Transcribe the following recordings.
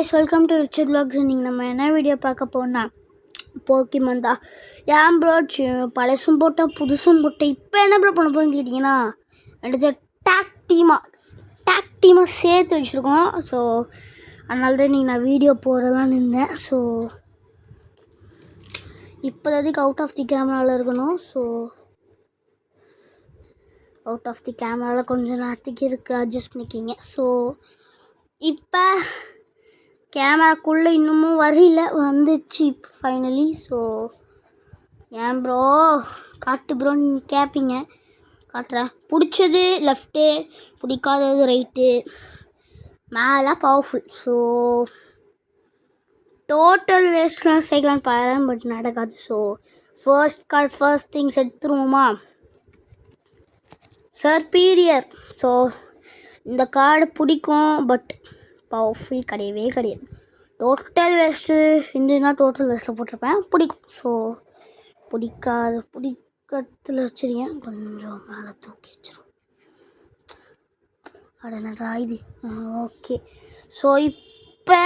guys, welcome to Richard Vlogs. நீங்கள் நம்ம என்ன வீடியோ பார்க்க போனால் போக்கிமான் தான். ஏன் ப்ரோ பழசும் போட்டேன் புதுசும் போட்டேன், இப்போ என்ன ப்ரோ பண்ண போகுதுன்னு கேட்டிங்கன்னா, அடுத்து டேக் டீமாக சேர்த்து வச்சுருக்கோம். ஸோ அதனால தான் நீங்கள் நான் வீடியோ போடலான்னு இருந்தேன். ஸோ இப்போதைக்கு அவுட் ஆஃப் தி கேமராவில் இருக்கணும். ஸோ அவுட் ஆஃப் தி கேமராவில் கொஞ்சம் நேரத்துக்கு இருக்குது, அட்ஜஸ்ட் பண்ணிக்கிங்க. ஸோ இப்போ கேமராக்குள்ளே இன்னமும் வரையில் வந்துச்சு இப்போ ஃபைனலி. ஸோ ஏன் ப்ரோ காட்டு ப்ரோ நீங்கள் கேட்பீங்க, காட்டுறேன். பிடிச்சது லெஃப்ட்டு, பிடிக்காதது ரைட்டு, மேலே பவர்ஃபுல். ஸோ டோட்டல் வேஸ்ட்லாம் சேர்க்கலான்னு பாருறேன், பட் நடக்காது. ஸோ ஃபர்ஸ்ட் திங்ஸ் எடுத்துருவோமா, சர்பீரியர். ஸோ இந்த கார்டு பிடிக்கும், பட் பவர்ஃபுல் கிடையாது. டோட்டல் வேஸ்ட்டு இருந்ததுன்னா டோட்டல் வேஸ்ட்டில் போட்டிருப்பேன். பிடிக்கும். ஸோ பிடிக்கிறதுல வச்சுருக்கேன், கொஞ்சம் மேலே தூக்கி வச்சிரும். அடனடா இது ஓகே. ஸோ இப்போ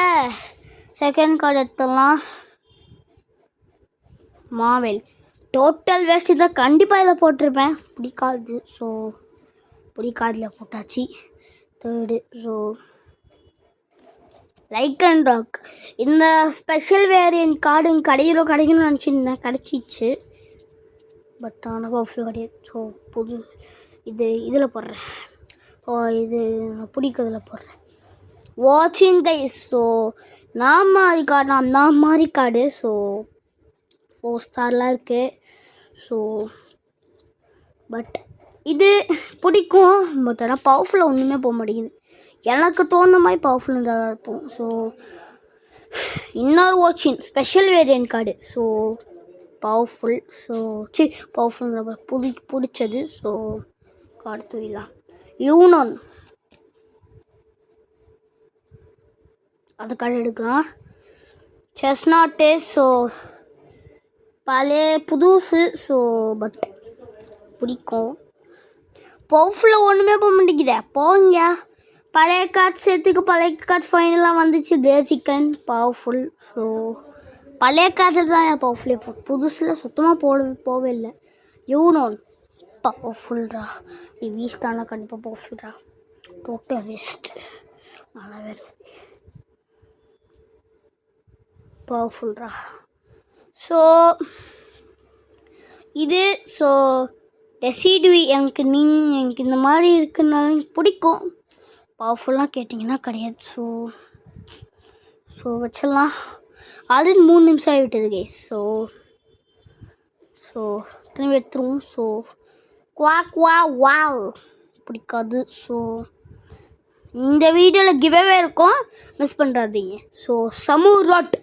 செகண்ட் கார்டு எடுத்துடலாம். மாவெல் டோட்டல் வேஸ்ட் இதான் கண்டிப்பாக இதில் போட்டிருப்பேன், பிடிக்காது. ஸோ பிடிக்காதுல போட்டாச்சு. Third so like and rock. இந்த ஸ்பெஷல் வேரியன்ட் கார்டு கிடைக்கணும்னு நினச்சிருந்தேன், கிடச்சிச்சு. பட் ஆனால் பவர்ஃபுல் கிடையாது. ஸோ இதில் போடுறேன். ஸோ இது பிடிக்கிறதுல போடுறேன். வாட்சிங் கைஸ். ஸோ நான் மாதிரி கார்டு. ஸோ 4 ஸ்டார்லாம் இருக்குது. ஸோ பட் இது பிடிக்கும், பட் ஆனால் பவர்ஃபுல்லாக ஒன்றுமே போக மாட்டேங்குது. எனக்கு தோணுன மாதிரி பவர்ஃபுல் இருந்தால் தான் இருப்போம். ஸோ இன்னொரு Wochien special variant card. So powerful. So powerful பிடிச்சது. ஸோ கார்டு தூயிடலாம். யூனோன் அது கார்டு எடுக்கலாம். செஸ்நாட்டு. ஸோ பழைய புதுசு. ஸோ பட் பிடிக்கும். பவர்ஃபுல்லாக ஒன்றுமே போக மாட்டேங்குதே, போங்க. பழைய கார்டு சேர்த்துக்கு பழைய கார்டு ஃபைனலாக வந்துச்சு. பேசிக்கன் பவர்ஃபுல். ஸோ பழைய கார்டு தான் என் பவர்ஃபுல்லே புதுசில் சுத்தமாக போகவே இல்லை. யூனோன் பவர்ஃபுல்ரா. நீ வீஸ்டானா கண்டிப்பாக பவர்ஃபுல்ரா. டோட்டல் வேஸ்ட் நல்லா வேறு பவர்ஃபுல்ரா. ஸோ இது ஸோ டெசிடுவி எனக்கு இந்த மாதிரி இருக்குனாலும் பிடிக்கும். பவர்ஃபுல்லாக கேட்டிங்கன்னா கிடையாது. ஸோ வச்சிடலாம். அது 3 நிமிஷம் ஆகிவிட்டது கைஸ். ஸோ திரும்பி எடுத்துருவோம். ஸோ வாவ் பிடிக்காது. ஸோ இந்த வீடியோவில் கிவ்அவே இருக்கும், மிஸ் பண்ணுறாதீங்க. So Samurott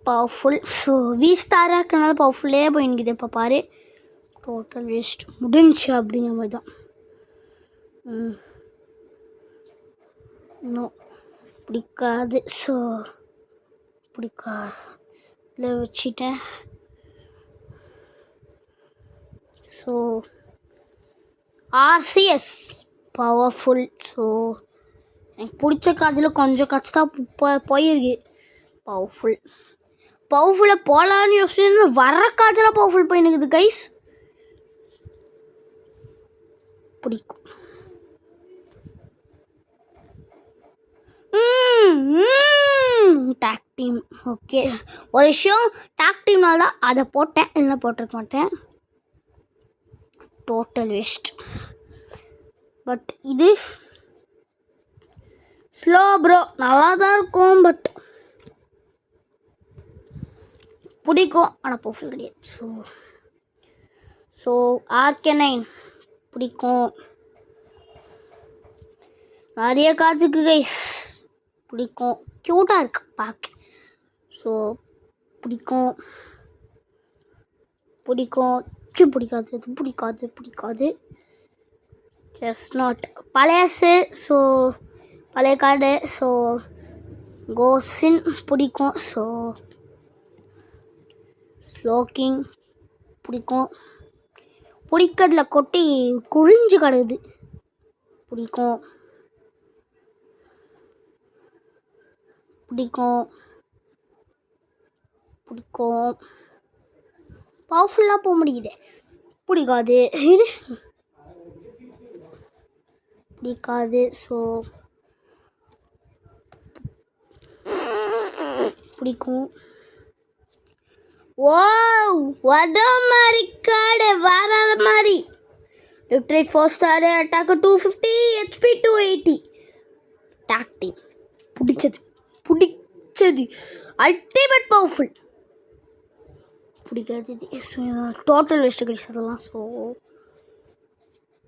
powerful. ஸோ வீஸ்டாராக இருக்கனால பவர்ஃபுல்லே போயின்னுக்குது. இப்போ பாரு, டோட்டல் வேஸ்ட் முடிஞ்சு அப்படிங்கிற மாதிரி தான். நோ பிடிக்காது. ஸோ பிடிக்காதுல வச்சிட்டேன். So RCS powerful. ஸோ எனக்கு பிடிச்ச காதில் கொஞ்சம் காட்சி தான் போயிருக்கு. பவர்ஃபுல்லாக போகலான்னு யோசிச்சு வர காய்ச்சலாக பவர்ஃபுல் போயினுக்குது கைஸ். பிடிக்கும். Talk team okay. ஒரு விஷயம், டாக் டீம்னால தான் அதை போட்டேன், இல்லை போட்டிருக்க மாட்டேன். Total waste. பட் இது ஸ்லோ ப்ரோ நல்லா தான் இருக்கும், பட் பிடிக்கும் ஆனால் பவர்ஃபுல் கிடையாது. ஸோ ஆர்கனைன் பிடிக்கும். நிறைய காட்சிக்கு கைஸ் பிடிக்கும், க்யூட்டாக இருக்கு பார்க்க. ஸோ பிடிக்கும். பிடிக்காது. செஸ்நாட் பழையசு. ஸோ பழைய கார்டு. ஸோ கோசின் பிடிக்கும். ஸோ ஸ்லோக்கிங் பிடிக்கும். பிடிக்கிறதுல கொட்டி குழிஞ்சு கிடக்குது, பிடிக்கும். பிடிக்கும். பவர்ஃபுல்லாக போக முடியுது. பிடிக்காது. ஸோ பிடிக்கும். ஓ வர மாதிரி கார்டு வராத மாதிரி. Retreat 4 star, attack 250, HP 280. Tag team பிடிச்சது அல்டிமேட் பவர்ஃபுல். பிடிக்காது டோட்டல் வேஸ்ட் கைஸ் அதெல்லாம். ஸோ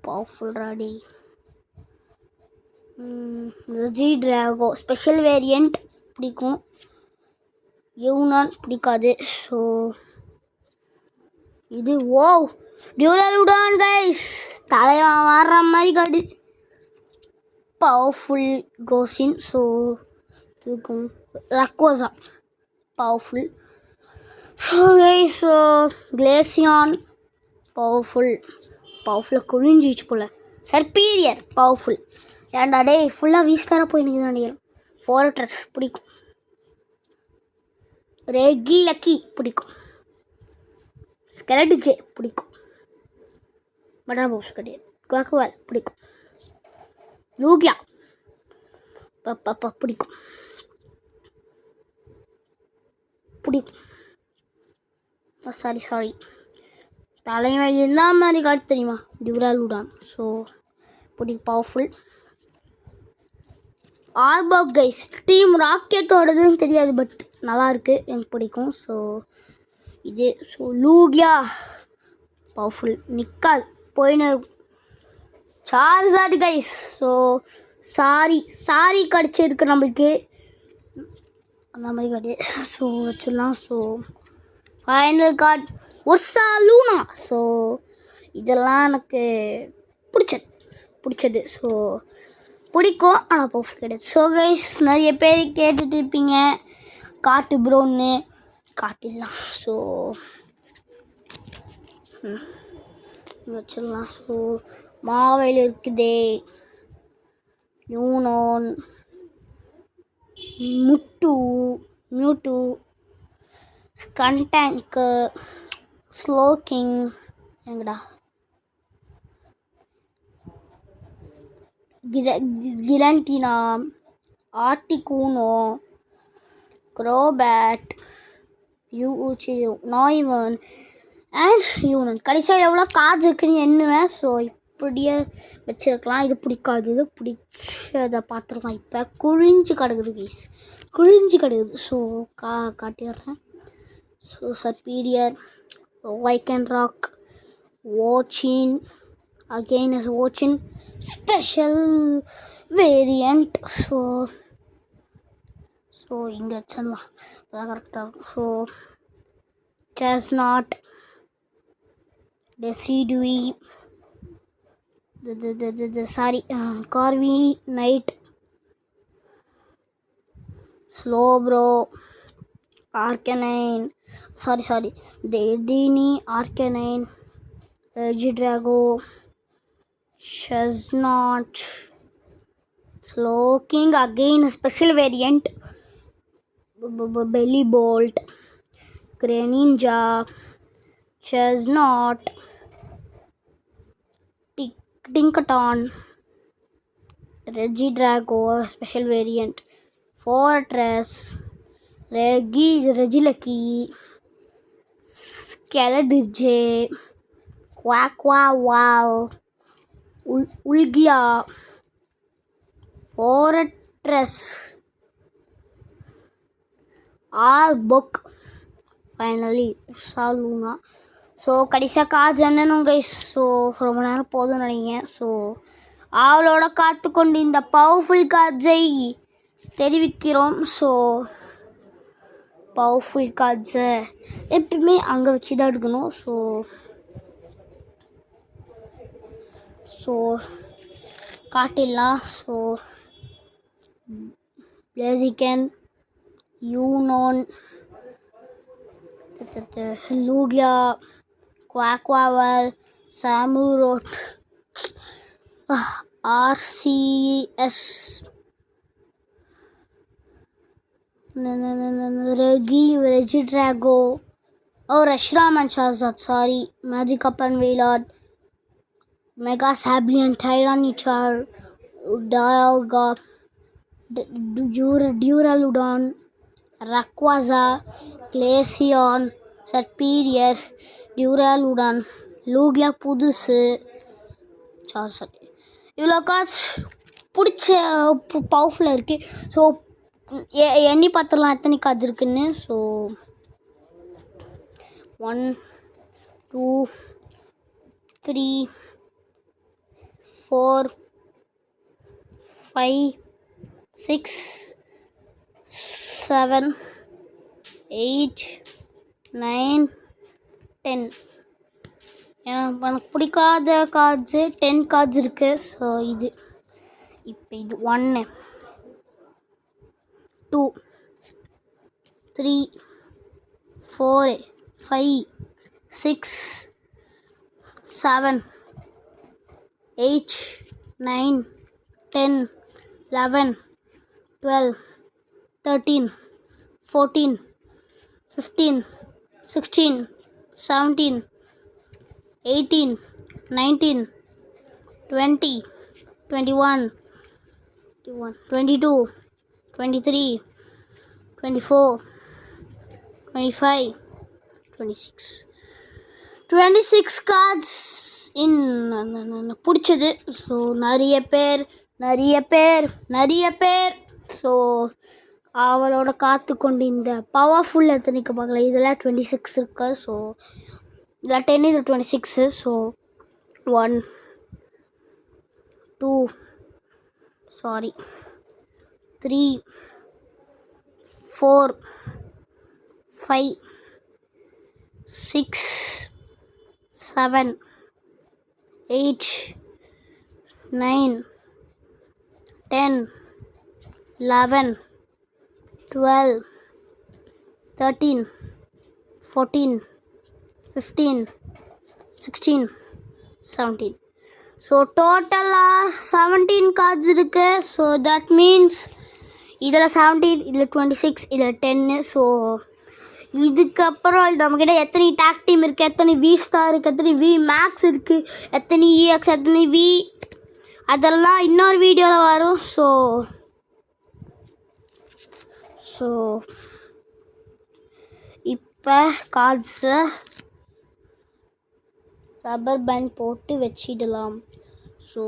பவர்ஃபுல் ராடி. ரெஜி டிராகோ ஸ்பெஷல் வேரியண்ட் பிடிக்கும். யூனான் பிடிக்காது. ஸோ இது டியூரலுடான் கைஸ் தலைவன் வர்ற மாதிரி காடு. பவர்ஃபுல் கோசின். ஸோ இருக்கும். ரக்வாசா பவர்ஃபுல். ஸோ கைஸ் கிளேசியான் பவர்ஃபுல்லாக குளிஞ்சிச்சு போல். சர்பீரியர் பவர்ஃபுல். ஏன்டா டே ஃபுல்லாக வீஸ்தாராக போய் நிற்குது நினைக்கிறேன். ஃபோர்ட்ரஸ் பிடிக்கும். ரெகிலக்கி பிடிக்கும். ஸ்கெலட் ஜே பிடிக்கும். பட்டன் பாக்ஸ் கிடையாது. குவாக்குவால் பிடிக்கும். லூக்யா பிடிக்கும். சாரி தலைவன் என்ன மாதிரி காட்டு தெரியுமா? டியூரலுடான். ஸோ பிடிக்கும். பவர்ஃபுல். ஆர்பாக் கைஸ் டீம் ராக்கெட்டோடதுன்னு தெரியாது, பட் நல்லாயிருக்கு, எனக்கு பிடிக்கும். ஸோ இது லூக்யா பவர்ஃபுல். நிக்காது போயின்னு சார்ஜார்டு கைஸ். ஸோ சாரி கிடச்சிருக்கு நம்மளுக்கு அந்த மாதிரி கிடையாது. ஸோ வச்சிடலாம். So final card Ursaluna. So இதெல்லாம் எனக்கு பிடிச்சது. ஸோ பிடிக்கும், ஆனால் பர்ஃபெக்ட் கிடையாது. ஸோ கைஸ் நிறைய பேர் கேட்டுட்டு இருப்பீங்க காட்டு ப்ரோன்னு. காட்டிடலாம். ஸோ வச்சிடலாம். ஸோ மாவையில் இருக்குதே யூனான், மியூட்டு, ஸ்கன்டேங்க்கு, ஸ்லோக்கிங், எங்கடா கிலண்டினா, ஆர்டிகூனோ, குரோபேட், நாய்வன் அண்ட் யூனன். கடைசியாக எவ்வளோ கார்டு இருக்குன்னு எண்ணுவேன். ஸோ இப்படியே வச்சுருக்கலாம். இது பிடிக்காது. இது பிடிச்சதை பார்த்துருக்கலாம். இப்போ குழிஞ்சு கிடக்குது கைஸ், ஸோ காட்டிடுறேன். So Serperior, Lycanroc, Wochien, again is Wochien special variant. So இங்கே வச்சிடலாம், அதான் கரெக்டாக இருக்கும். So Chestnut, Decidui, Corvi Knight, Slowbro, Arcanine, Dedini, Arcanine, Regidrago, Chestnut, Slowking, again a special variant, Belly Bolt, Greninja, Chestnut, Tinkaton, Regidrago, special variant, Fortress, Regieleki, Skeledije, Quaquaval, Ulgia, Fortress, Arbok, finally சாலூனா. So கடைசியாக cards என்னன்னு guys. So ரொம்ப நேரம் போதும்னு நினைக்கிறேன். So அவளோட காத்துக்கொண்டு இந்த powerful கார்ட்ஸை தெரிவிக்கிறோம். ஸோ பவர்ஃபுல் கார்ட்ஸை எப்பயுமே அங்கே வச்சு தான் எடுக்கணும். ஸோ காட்டிடலாம். So Blaziken, Unown, Lugia, Quaquaval, Samurott, RCS, Regidrago. Oh, Reshram and Shahzad, sorry. Magikarp and Wailord. Mega Sablian, Tyranitar, Dialga, Duraludon, Rayquaza, Glaceon, Serperior, Duraludon, Lugia புதுசு சார்ஜர் இவ்வளோ cards பிடிச்ச பவர்ஃபுல்லாக இருக்குது. ஸோ எண்ணி பார்த்துடலாம் எத்தனை கார்ட்ஸ் இருக்குன்னு. ஸோ 1 2 3 4 5 6 7 8 9 10. எனக்கு பிடிக்காத கார்ட்ஸு 10 கார்ட்ஸ் இருக்குது. ஸோ இது இப்போ இது 1 2 3 4 5 6 7 8 9 10 11 12 13 14 15 16 17 18 19 20 21 22 23 24 25 26 கார்ட்ஸ் இன் பிடிச்சது. ஸோ நிறைய பேர் ஸோ அவளோட காத்து கொண்டு இந்த பவர்ஃபுல் எத்தனைக்கு பார்க்கல. இதெல்லாம் 26 இருக்கு. ஸோ இதில் 10 இது 26. ஸோ 1 2 3 4 5 6 7 8 9 10 11 12 13 14 15 16 17. ஸோ டோட்டலாக 17 கார்ட்ஸ் இருக்குது. ஸோ தட் மீன்ஸ் இதில் 17, இதில் 26, இதில் 10. ஸோ இதுக்கப்புறம் நம்மக்கிட்ட எத்தனை டேக் டீம் இருக்குது, எத்தனை வி ஸ்டார் இருக்குது, எத்தனை வி மேக்ஸ் இருக்குது, எத்தனை இஎக்ஸ், எத்தனை வி, அதெல்லாம் இன்னொரு வீடியோவில் வரும். ஸோ இப்போ கார்ட்ஸை ரப்பர் பேண்ட் போட்டு வச்சிடலாம். ஸோ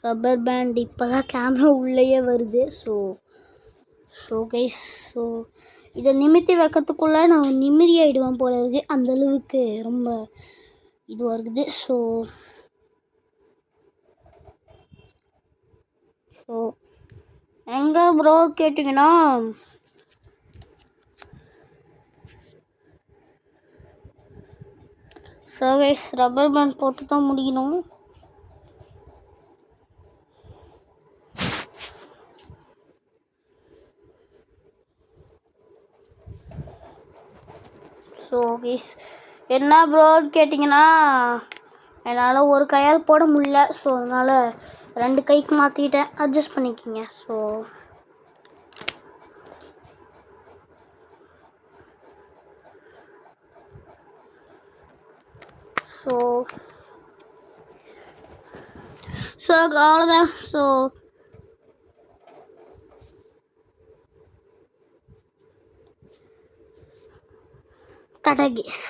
ரப்பர் பேண்ட் இப்போ தான் கேமரா உள்ளேயே வருது. ஸோ கைஸ், ஸோ இதை நிமித்தி வைக்கிறதுக்குள்ளே நான் நிம்மதி ஆகிடுவேன் போல இருக்குது. அந்தளவுக்கு ரொம்ப இதுவாக இருக்குது. ஸோ எங்கே ப்ரோ கேட்டிங்கன்னா, ஸோ கைஸ் ரப்பர் பேண்ட் போட்டு தான் முடிக்கணும். ஸோ கைஸ் என்ன ப்ரோன்னு கேட்டிங்கன்னா, என்னால் ஒரு கையால் போட முடியல. ஸோ அதனால் 2 கைக்கு மாற்றிட்டேன். அட்ஜஸ்ட் பண்ணிக்கிங்க. ஸோ அவ்வளோதான். So Tata guys.